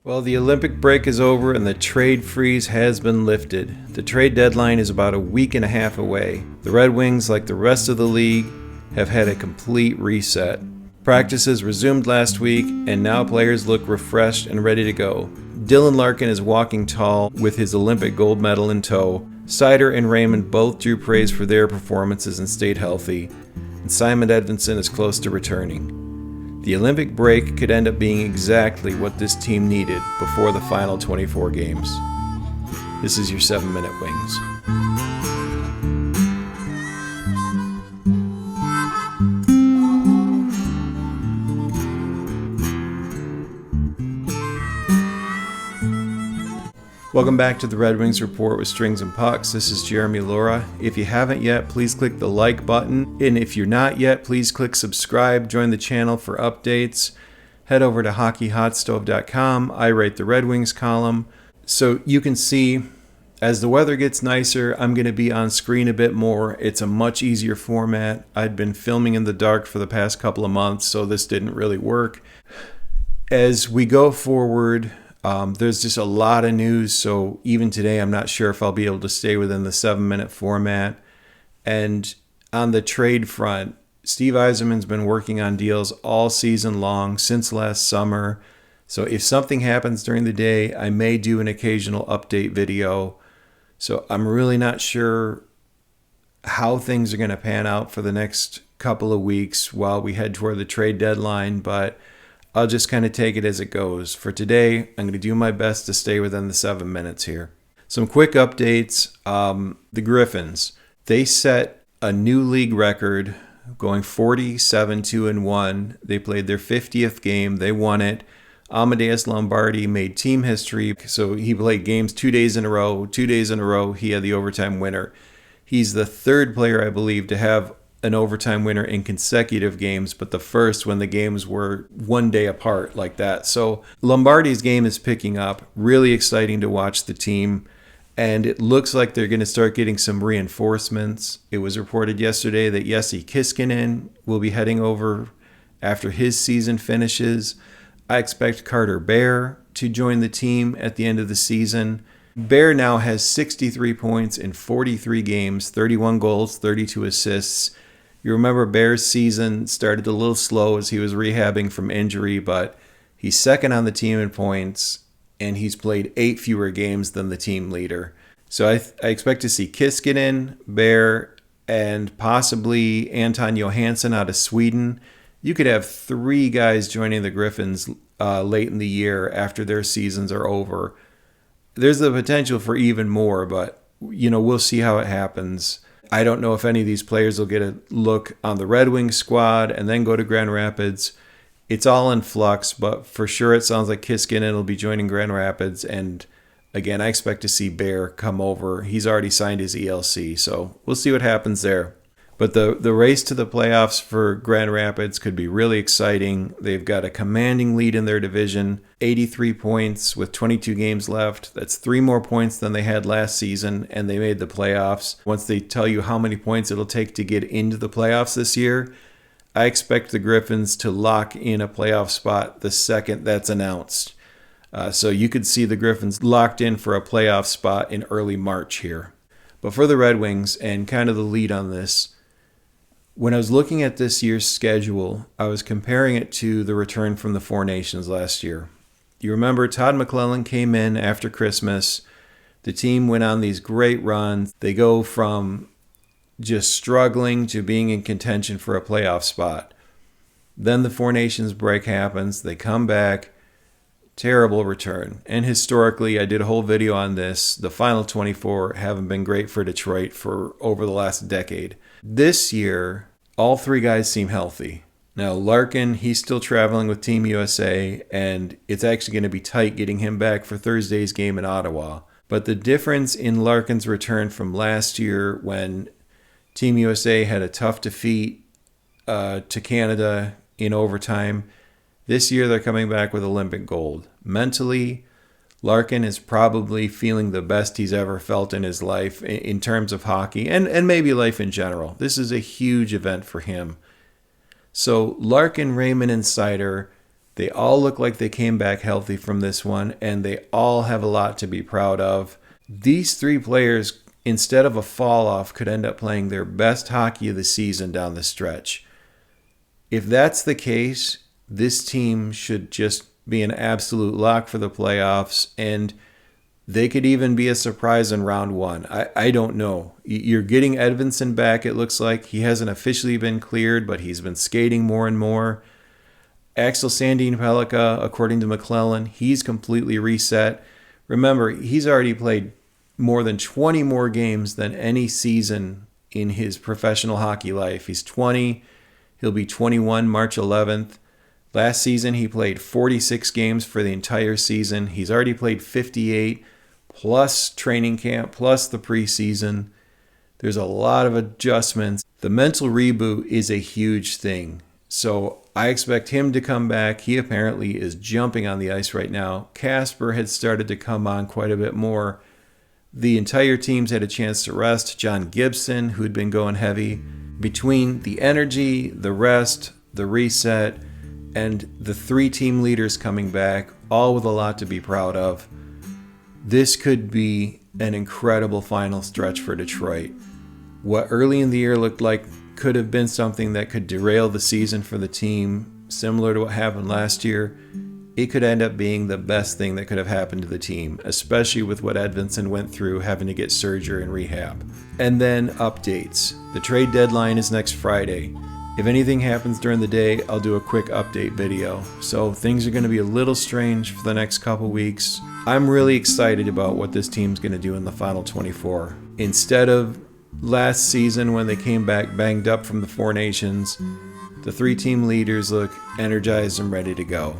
Well, the Olympic break is over and the trade freeze has been lifted. The trade deadline is about a week and a half away. The Red Wings, like the rest of the league, have had a complete reset. Practices resumed last week, and now players look refreshed and ready to go. Dylan Larkin is walking tall with his Olympic gold medal in tow. Seider and Raymond both drew praise for their performances and stayed healthy. And Simon Edvinsson is close to returning. The Olympic break could end up being exactly what this team needed before the final 24 games. This is your 7-Minute Wings. Welcome back to the Red Wings Report with Strings and Pucks. This is Jeremy Laura. If you haven't yet, please click the like button. And if you're not yet, please click subscribe. Join the channel for updates. Head over to hockeyhotstove.com. I write the Red Wings column. So you can see as the weather gets nicer, I'm going to be on screen a bit more. It's a much easier format. I'd been filming in the dark for the past couple of months, so this didn't really work. As we go forward, there's just a lot of news, so even today I'm not sure if I'll be able to stay within the 7-minute format. And on the trade front, Steve Yzerman's been working on deals all season long since last summer. So if something happens during the day, I may do an occasional update video. So I'm really not sure how things are going to pan out for the next couple of weeks while we head toward the trade deadline, but I'll just kind of take it as it goes. For today, I'm going to do my best to stay within the 7 minutes here. Some quick updates. The Griffins, they set a new league record going 47-2-1. They played their 50th game. They won it. Amadeus Lombardi made team history. So he played games 2 days in a row. 2 days in a row, he had the overtime winner. He's the third player, I believe, to have an overtime winner in consecutive games, but the first when the games were 1 day apart like that. So Lombardi's game is picking up. Really exciting to watch the team. And it looks like they're going to start getting some reinforcements. It was reported yesterday that Jesse Kiskinen will be heading over after his season finishes. I expect Carter Bear to join the team at the end of the season. Bear now has 63 points in 43 games, 31 goals, 32 assists. You remember Bear's season started a little slow as he was rehabbing from injury, but he's second on the team in points, and he's played 8 fewer games than the team leader. So I expect to see Kiskinen, Bear, and possibly Anton Johansson out of Sweden. You could have 3 guys joining the Griffins late in the year after their seasons are over. There's the potential for even more, but we'll see how it happens. I don't know if any of these players will get a look on the Red Wings squad and then go to Grand Rapids. It's all in flux, but for sure it sounds like Kiskinen will be joining Grand Rapids. And again, I expect to see Bear come over. He's already signed his ELC, so we'll see what happens there. But the race to the playoffs for Grand Rapids could be really exciting. They've got a commanding lead in their division, 83 points with 22 games left. That's 3 more points than they had last season, and they made the playoffs. Once they tell you how many points it'll take to get into the playoffs this year, I expect the Griffins to lock in a playoff spot the second that's announced. So you could see the Griffins locked in for a playoff spot in early March here. But for the Red Wings, and kind of the lead on this, when I was looking at this year's schedule, I was comparing it to the return from the Four Nations last year. You remember Todd McClellan came in after Christmas. The team went on these great runs. They go from just struggling to being in contention for a playoff spot. Then the Four Nations break happens. They come back. Terrible return. And historically, I did a whole video on this. The final 24 haven't been great for Detroit for over the last decade. This year, all 3 guys seem healthy. Now, Larkin, he's still traveling with Team USA, and it's actually going to be tight getting him back for Thursday's game in Ottawa. But the difference in Larkin's return from last year when Team USA had a tough defeat to Canada in overtime, this year they're coming back with Olympic gold. Mentally, Larkin is probably feeling the best he's ever felt in his life in terms of hockey and maybe life in general. This is a huge event for him. So Larkin, Raymond, and Seider, They all look like they came back healthy from this one, and they all have a lot to be proud of. These three players, instead of a fall off, could end up playing their best hockey of the season down the stretch. If that's the case, this team should just be an absolute lock for the playoffs, and they could even be a surprise in round one. I don't know. You're getting Edvinsson back, it looks like. He hasn't officially been cleared, but he's been skating more and more. Axel Sandin-Pellikka, according to McClellan, he's completely reset. Remember, he's already played more than 20 more games than any season in his professional hockey life. He's 20. He'll be 21 March 11th. Last season, he played 46 games for the entire season. He's already played 58, plus training camp, plus the preseason. There's a lot of adjustments. The mental reboot is a huge thing. So I expect him to come back. He apparently is jumping on the ice right now. Casper had started to come on quite a bit more. The entire team's had a chance to rest. John Gibson, who'd been going heavy. Between the energy, the rest, the reset, and the three team leaders coming back, all with a lot to be proud of, this could be an incredible final stretch for Detroit. What early in the year looked like could have been something that could derail the season for the team, similar to what happened last year, it could end up being the best thing that could have happened to the team, especially with what Edvinsson went through having to get surgery and rehab. And then updates. The trade deadline is next Friday. If anything happens during the day, I'll do a quick update video. So things are going to be a little strange for the next couple weeks. I'm really excited about what this team's going to do in the final 24. Instead of last season when they came back banged up from the Four Nations, the three team leaders look energized and ready to go.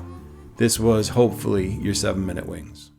This was hopefully your 7-Minute Wings.